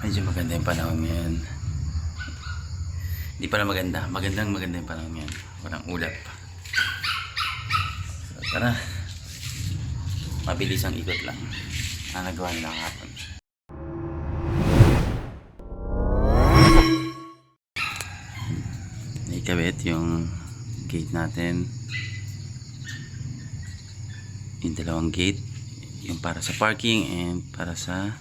Medyo maganda yung panahon ngayon. Hindi pala maganda. Maganda yung panahon ngayon. Walang ulap. So, tara. Mabilis ang ikot lang. Nagawa nila kahapon. Naikabit yung gate natin. Yung dalawang gate. Yung para sa parking and para sa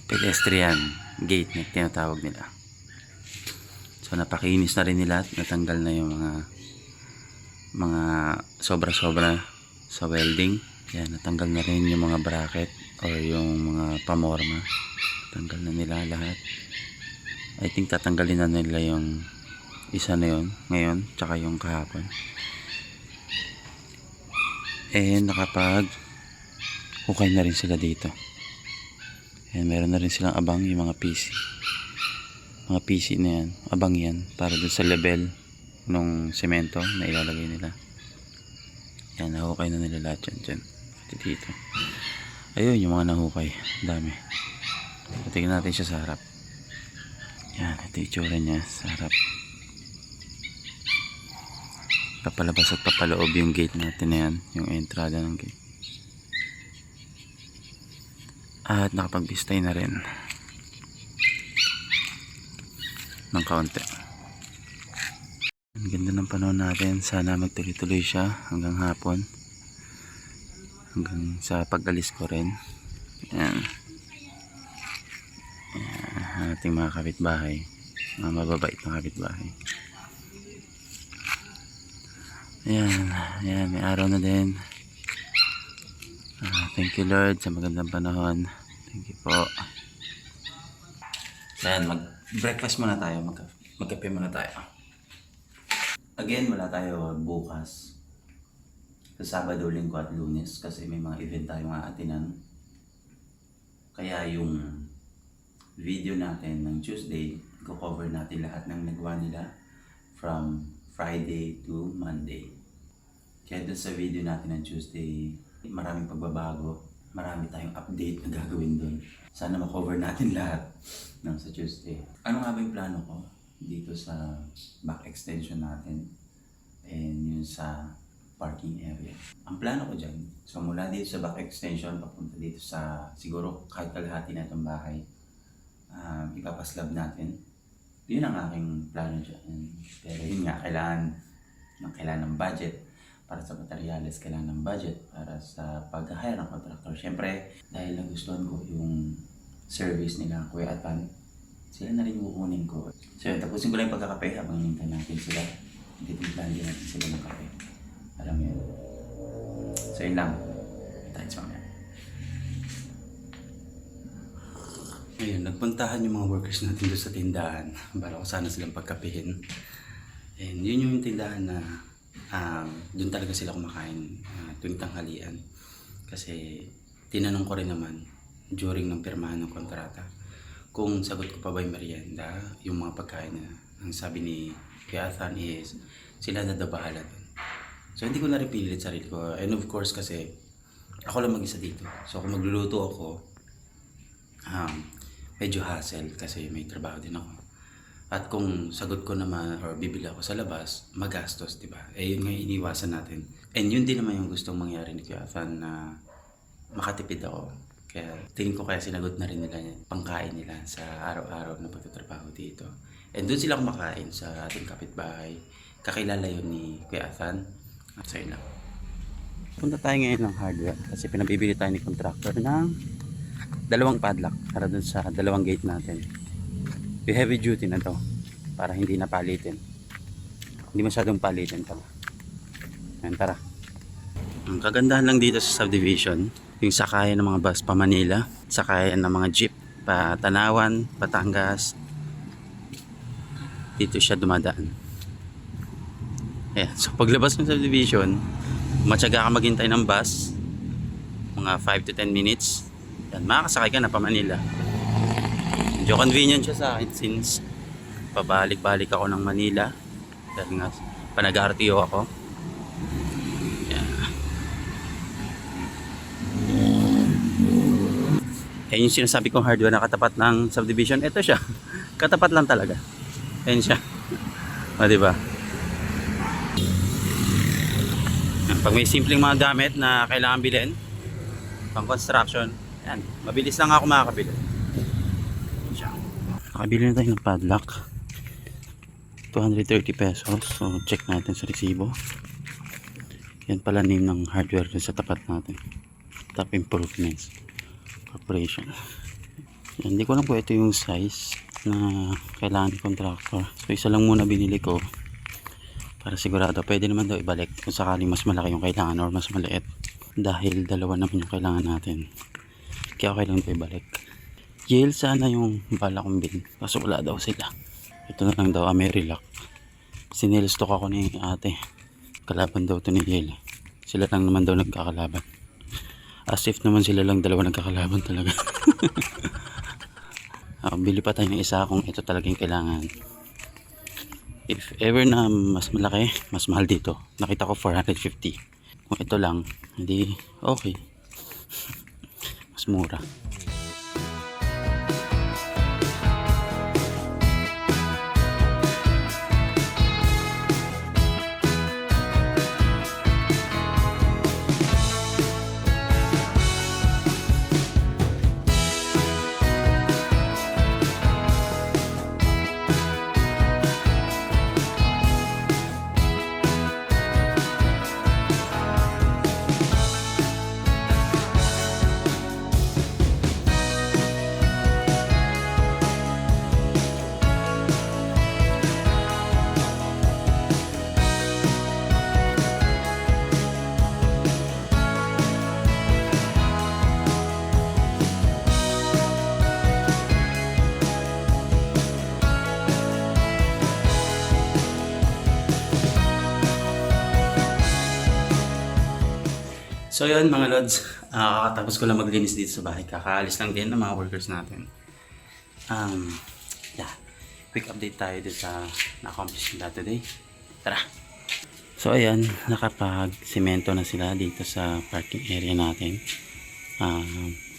pedestrian gate na tinatawag nila. So napakinis na rin nila at natanggal na yung mga sobra-sobra sa welding. Yan, natanggal na rin yung mga bracket or yung mga pamorma. Natanggal na nila lahat. I think tatanggalin na nila yung isa na yun ngayon, tsaka yung kahapon. And nakapag hukay na rin sila dito. And meron na rin silang abang yung mga PC. Mga PC na yan, abang yan para dun sa level nung semento na ilalagay nila. Yan, nahukay na nila lahat yan dyan. Dito. Ayun yung mga nahukay. Dami. Tingnan natin siya sa harap. Yan, ito yung itsura niya sa harap. Papalabas at papaloob yung gate natin na yan. Yung entrada ng gate. At nakapag-bistay na rin ng kaunti. Ang ganda ng panahon natin. Sana magtuloy-tuloy siya hanggang hapon. Hanggang sa pag-alis ko rin. Yan. Yan. Ating mga kapitbahay. Mga mababait na kapitbahay. Yan. Yan. May araw na din. Thank you Lord sa magandang panahon. Thank you po. Yan, mag-breakfast muna tayo. Magkape muna tayo. Again, wala tayo bukas. Sa Sabado, Linggo at Lunes kasi may mga event tayong aatinan. Kaya yung video natin ng Tuesday, go-cover natin lahat ng nagawa nila from Friday to Monday. Kaya dun sa video natin ng Tuesday, maraming pagbabago, marami tayong update na gagawin doon. Sana ma-cover natin lahat ng sa Tuesday. Ano nga ba yung plano ko dito sa back extension natin and yun sa parking area? Ang plano ko dyan, so mula dito sa back extension papunta dito sa siguro kahit kalahati na itong bahay, ipapaslab natin. Yun ang aking plano dyan. Pero yun nga, kailangan ng budget. Para sa materyales, kailangan ng budget para sa pag-hire ng contractor. Siyempre, dahil nagustuhan ko yung service nila, Kuya Atan, sila na rin kukunin ko. So, tapusin ko lang yung pagkakape habang hinintay natin sila. Titimplahan din natin sila ng kape. Alam mo yun. So, yun lang. Thanks, mamaya. Ngayon, nagpuntahan yung mga workers natin doon sa tindahan. Bala ko sana silang pagkapihin. And yun yung tindahan na doon talaga sila kumakain tuwing tanghalian kasi tinanong ko rin naman during ng pirmahan ng kontrata kung sagot ko pa ba yung merienda, yung mga pagkain na ang sabi ni Piathan is sila na daw bahala dun. So hindi ko na rin pilit sarili ko, and of course kasi ako lang mag-isa dito, so kung magluluto ako medyo hassle kasi may trabaho din ako. At kung sagot ko naman or bibili ako sa labas, magastos, di ba? Eh yun nga iniwasan natin. And yun din naman yung gustong mangyari ni Kuya Fan na makatipid ako. Kaya tingin ko kaya sinagot na rin nila pangkain nila sa araw-araw na pagtatrabaho dito. And doon sila kumakain sa ating kapitbahay. Kakilala yun ni Kuya Fan. At sa'yo lang. Punta tayo ngayon ng hardware kasi pinabibili tayo ni contractor ng 2 padlock para dun sa 2 gate natin. Yung heavy duty na to para hindi na palitin, hindi masyadong palitin to. Ayan, tara. Ang kagandahan lang dito sa subdivision, yung sakayan ng mga bus pa Manila, sakayan ng mga jeep pa Tanawan, Batangas, dito siya dumadaan. Ayan, so paglabas ng subdivision, matyaga ka maghintay ng bus, mga 5 to 10 minutes, yan, makakasakay ka na pa Manila. Medyo convenient siya sa akin since pabalik-balik ako ng Manila dahil nga pa nag-RTO ako. Yeah. Eh, yung sinasabi kong hardware na katapat ng subdivision, ito siya. Katapat lang talaga. Ayan siya. O, diba? Pag may simpleng mga gamit na kailangan bilhin, pang construction, yan. Mabilis lang ako makakabili. Ayan siya. Nakabili na tayo ng padlock. 230 pesos. So, check natin sa resibo. Yan pala name ng hardware sa tapat natin. Top Improvements Corporation. Yan, hindi ko lang po ito yung size na kailangan ng contractor. So isa lang muna binili ko para sigurado. Pwede naman daw ibalik kung sakaling mas malaki yung kailangan or mas maliit, dahil dalawa naman yung kailangan natin. Kaya okay lang daw ibalik. Yale sana yung bala kong bin, kaso wala daw sila. Ito na lang daw, Amerilock. Sinilstock ako ni ate. Kalaban daw to ni Yale. Sila lang naman daw nagkakalaban. As if naman sila lang dalawa nagkakalaban talaga. Bili pa tayo ng isa kung ito talaga yung kailangan. If ever na mas malaki, mas mahal dito. Nakita ko 450. Kung ito lang, hindi okay. Mas mura. So yun mga lods, kakatapos ko lang maglinis dito sa bahay. Kakaalis lang din ng mga workers natin. Yeah, quick update tayo dito sa na-accomplish nila today. Tara! So ayan, nakapag-semento na sila dito sa parking area natin.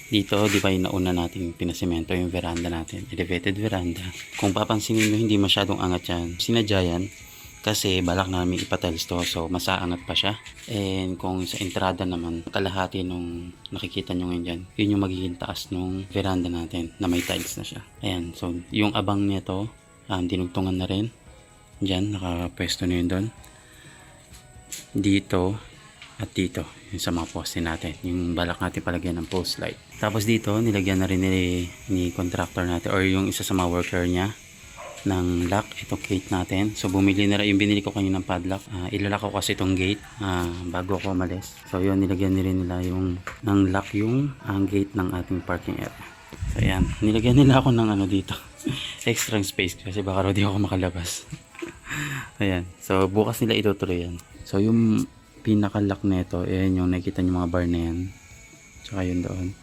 Dito, di ba yung nauna natin pinasemento yung veranda natin, elevated veranda. Kung papansinin nyo, hindi masyadong angat yan. Sinadya yan kasi balak namin ipatiles to, so masaangat pa siya. And kung sa entrada naman, kalahati nung nakikita nyo ngayon dyan, yun yung magiging taas nung veranda natin na may tiles na siya. Ayan, so yung abang nito, dinugtungan na rin. Dyan, nakapwesto na yun doon. Dito at dito, yung sa mga poste natin, yung balak natin palagyan ng post light. Tapos dito, nilagyan na rin ni contractor natin or yung isa sa mga worker niya ng lock, itong gate natin. So bumili na rin, yung binili ko kanina ng padlock. Ilalak ko kasi itong gate bago ako umalis. So yun, nilagyan rin nila yung ng lock yung gate ng ating parking area. So ayan, nilagyan nila ako ng ano dito extra space kasi baka raw di ako makalabas. Ayan, so bukas nila itutuloy yan. So yung pinaka lock nito, ayan yung nakikita nyo mga bar na yan, tsaka yun doon,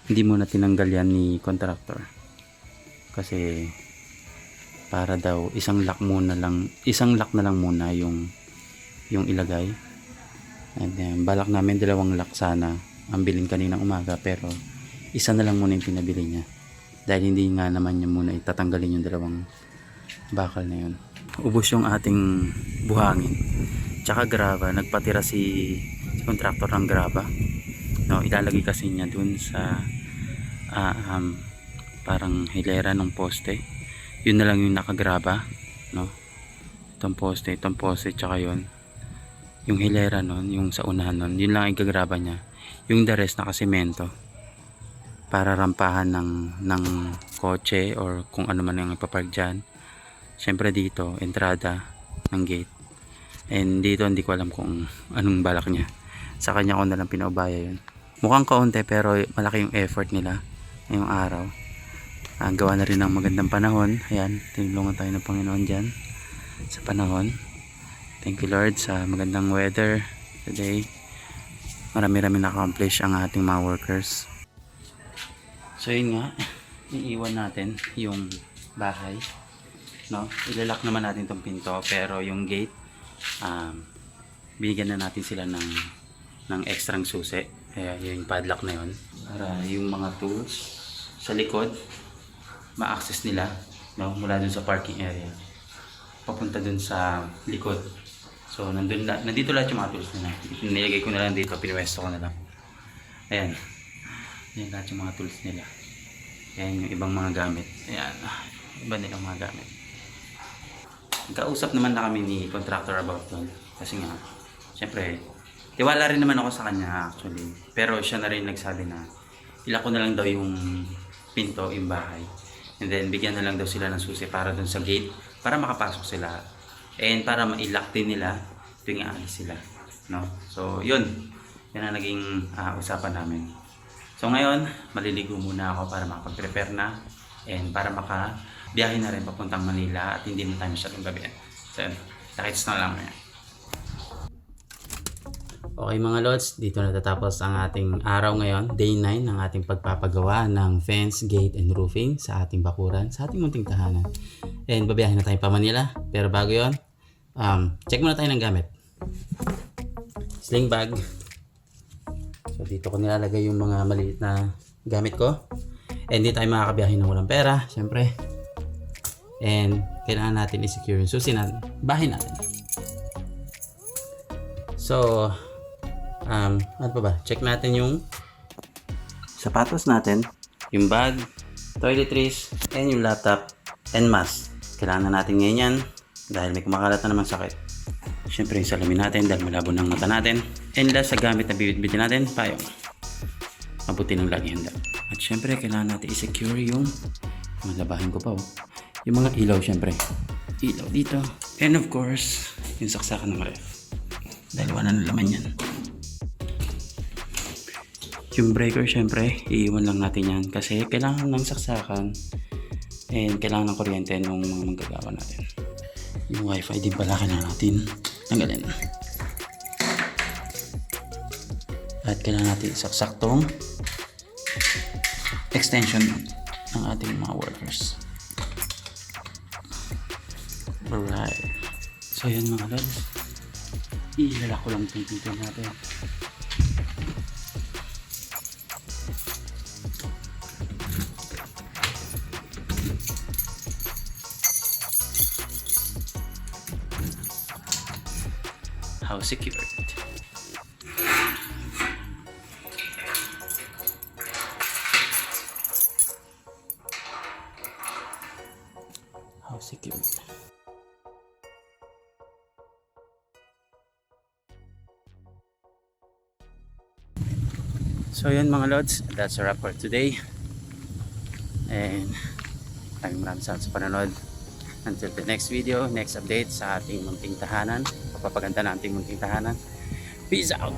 hindi muna tinanggal yan ni contractor kasi para daw isang lock na lang muna yung ilagay. And then balak namin dalawang lock sana ang bilhin kaninang umaga, pero isa na lang muna yung pinabili niya dahil hindi nga naman niya muna itatanggalin yung dalawang bakal na yun. Ubos yung ating buhangin tsaka graba. Nagpatira si contractor ng graba, no, ilalagay kasi niya dun sa parang hilera ng poste. Yun na lang yung nakagraba, no? Itong poste tsaka yun yung hilera nun, yung sa unahan nun, yun lang igagraba niya. Yung the rest nakasemento para rampahan ng kotse or kung ano man yung ipapark dyan. Syempre dito, entrada ng gate. And dito hindi ko alam kung anong balak niya. Sa kanya ko na lang pinaubaya yun. Mukhang kaunti pero malaki yung effort nila ngayong araw. Gawa na rin ng magandang panahon. Ayan, tinulungan tayo ng Panginoon dyan sa panahon. Thank you Lord sa magandang weather today. Marami-rami na-accomplish ang ating mga workers. So yun nga, iiwan natin yung bahay, no? Ilalak naman natin itong pinto, pero yung gate binigyan na natin sila ng extrang susi Kaya yung padlock na yun. Para yung mga tools sa likod, ma-access nila, no? Mula dun sa parking area. Papunta dun sa likod. So, nandito lahat yung mga tools nila. Nilagay ko na lang dito, pinwesto ko na lang. Ayan. Ayan lahat yung mga tools nila. Ayan yung ibang mga gamit. Ayan. Iba nilang mga gamit. Nagkausap naman na kami ni contractor about doon. Kasi nga, syempre, tiwala rin naman ako sa kanya actually. Pero siya na rin nagsabi na ilak ko na lang daw yung pinto, yung bahay. And then, bigyan na lang daw sila ng susi para doon sa gate para makapasok sila. And para ma-lock din nila tuwing aalis sila. No? So, yun. Yan ang naging usapan namin. So, ngayon, maliligo muna ako para makapag-prepare na. And para makabiyahe na rin papuntang Manila at hindi na tayo masyadong gabi. So, nakits na lang ngayon. Okay mga lods, dito natatapos ang ating araw ngayon, day 9 ng ating pagpapagawa ng fence, gate, and roofing sa ating bakuran, sa ating munting tahanan. And babiyahin na tayo pa Manila, pero bago yon, check muna tayo ng gamit. Sling bag. So dito ko nilalagay yung mga maliit na gamit ko. And hindi tayo makakabiyahin ng walang pera, syempre. And kailangan natin i-secure yung susi na bahay natin. So, ano pa ba? Check natin yung sapatos natin, yung bag, toiletries, and yung laptop, and mask. Kailangan na natin ngayon yan dahil may kumakalat na namang sakit. Siyempre yung salamin natin dahil malabo ng mata natin. And last sa gamit na bibit-bitin natin, payong. Mabuti ng lagi handa. At siyempre kailangan natin i-secure yung malabahin ko pa yung mga ilaw siyempre. Ilaw dito. And of course, yung saksakan ng ref. Dahil wala na laman yan. Yung breaker syempre, iiwan lang natin yan kasi kailangan ng saksakan and kailangan ng kuryente nung mga manggagawa natin. Yung wifi din pala kailangan natin tanggalin. At kailangan natin saksaktong extension ng ating mga workers. Alright. So yan mga lods. Ilalak ko lang itong pinto natin. How secured. How secured. So yun mga lods, that's a wrap for today. And maraming salamat sa panonood. Until the next video, next update sa ating munting tahanan, papapaganda na ating munting tahanan. Peace out!